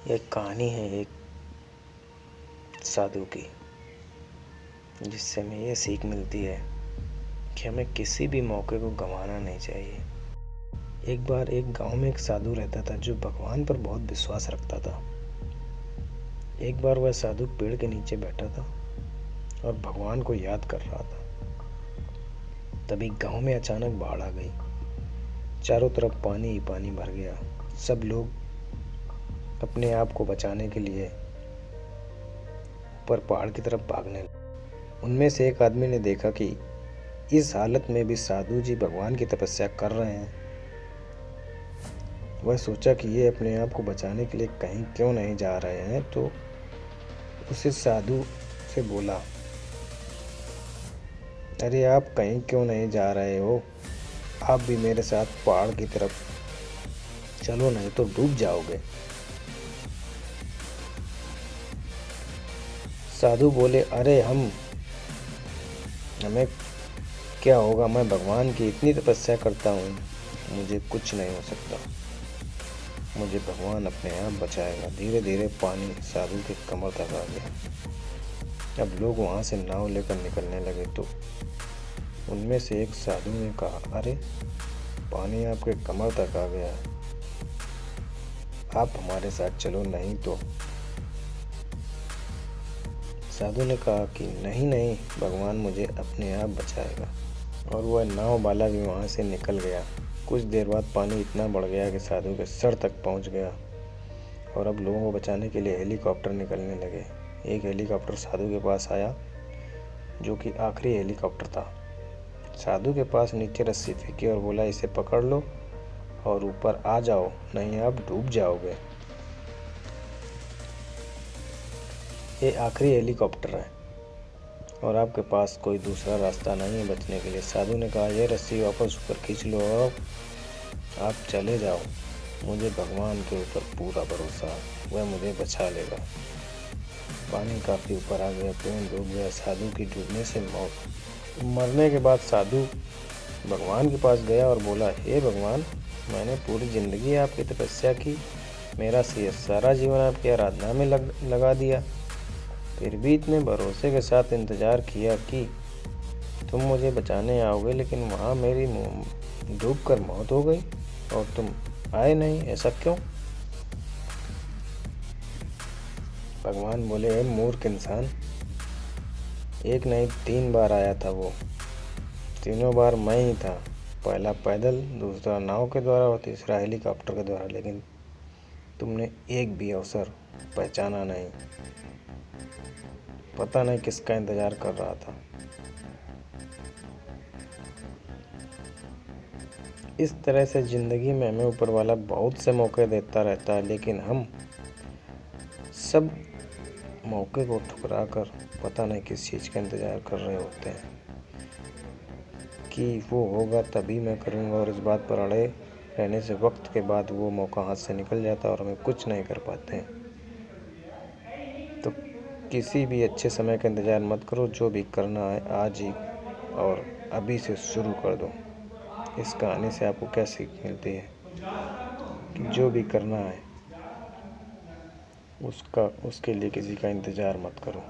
एक कहानी है एक साधु की, जिससे हमें ये सीख मिलती है कि हमें किसी भी मौके को गंवाना नहीं चाहिए। एक बार एक गांव में एक साधु रहता था जो भगवान पर बहुत विश्वास रखता था। एक बार वह साधु पेड़ के नीचे बैठा था और भगवान को याद कर रहा था। तभी गांव में अचानक बाढ़ आ गई। चारों तरफ पानी ही पानी भर गया। सब लोग अपने आप को बचाने के लिए ऊपर पहाड़ की तरफ भागने लगे। उनमें से एक आदमी ने देखा कि इस हालत में भी साधु जी भगवान की तपस्या कर रहे हैं। वह सोचा कि ये अपने आप को बचाने के लिए कहीं क्यों नहीं जा रहे हैं, तो उसे साधु से बोला, अरे आप कहीं क्यों नहीं जा रहे हो? आप भी मेरे साथ पहाड़ की तरफ चलो, नहीं तो डूब जाओगे। साधु बोले, अरे हमें क्या होगा? मैं भगवान की इतनी तपस्या करता हूँ, मुझे कुछ नहीं हो सकता। मुझे भगवान अपने आप बचाएगा। धीरे धीरे पानी साधु के कमर तक आ गया। अब लोग वहाँ से नाव लेकर निकलने लगे तो उनमें से एक साधु ने कहा, अरे पानी आपके कमर तक आ गया, आप हमारे साथ चलो, नहीं तो। साधु ने कहा कि नहीं, भगवान मुझे अपने आप बचाएगा। और वह नाव वाला भी वहाँ से निकल गया। कुछ देर बाद पानी इतना बढ़ गया कि साधु के सर तक पहुँच गया और अब लोगों को बचाने के लिए हेलीकॉप्टर निकलने लगे। एक हेलीकॉप्टर साधु के पास आया, जो कि आखिरी हेलीकॉप्टर था। साधु के पास नीचे रस्सी फेंकी और बोला, इसे पकड़ लो और ऊपर आ जाओ, नहीं आप डूब जाओगे। ये आखिरी हेलीकॉप्टर है और आपके पास कोई दूसरा रास्ता नहीं है बचने के लिए। साधु ने कहा, ये रस्सी वापस ऊपर खींच लो और आप चले जाओ। मुझे भगवान के ऊपर पूरा भरोसा है, वह मुझे बचा लेगा। पानी काफ़ी ऊपर आ गया, पेड़ डूब गया। साधु की डूबने से मौत। मरने के बाद साधु भगवान के पास गया और बोला, हे भगवान, मैंने पूरी ज़िंदगी आपकी तपस्या की, मेरा सारा जीवन आपकी आराधना में लगा दिया, फिर भी इतने भरोसे के साथ इंतज़ार किया कि तुम मुझे बचाने आओगे, लेकिन वहाँ मेरी डूब कर मौत हो गई और तुम आए नहीं, ऐसा क्यों? भगवान बोले, हे मूर्ख इंसान, एक नहीं 3 बार आया था वो। तीनों बार मैं ही था, पहला पैदल, दूसरा नाव के द्वारा और तीसरा हेलीकॉप्टर के द्वारा, लेकिन तुमने एक भी अवसर पहचाना नहीं। पता नहीं किसका इंतज़ार कर रहा था। इस तरह से ज़िंदगी में हमें ऊपर वाला बहुत से मौके देता रहता है, लेकिन हम सब मौके को ठुकरा कर पता नहीं किस चीज़ का इंतज़ार कर रहे होते हैं कि वो होगा तभी मैं करूँगा, और इस बात पर अड़े रहने से वक्त के बाद वो मौका हाथ से निकल जाता है और हमें कुछ नहीं कर पाते हैं। तो किसी भी अच्छे समय का इंतज़ार मत करो, जो भी करना है आज ही और अभी से शुरू कर दो। इस कहानी से आपको क्या सीख मिलती है कि जो भी करना है उसके लिए किसी का इंतज़ार मत करो।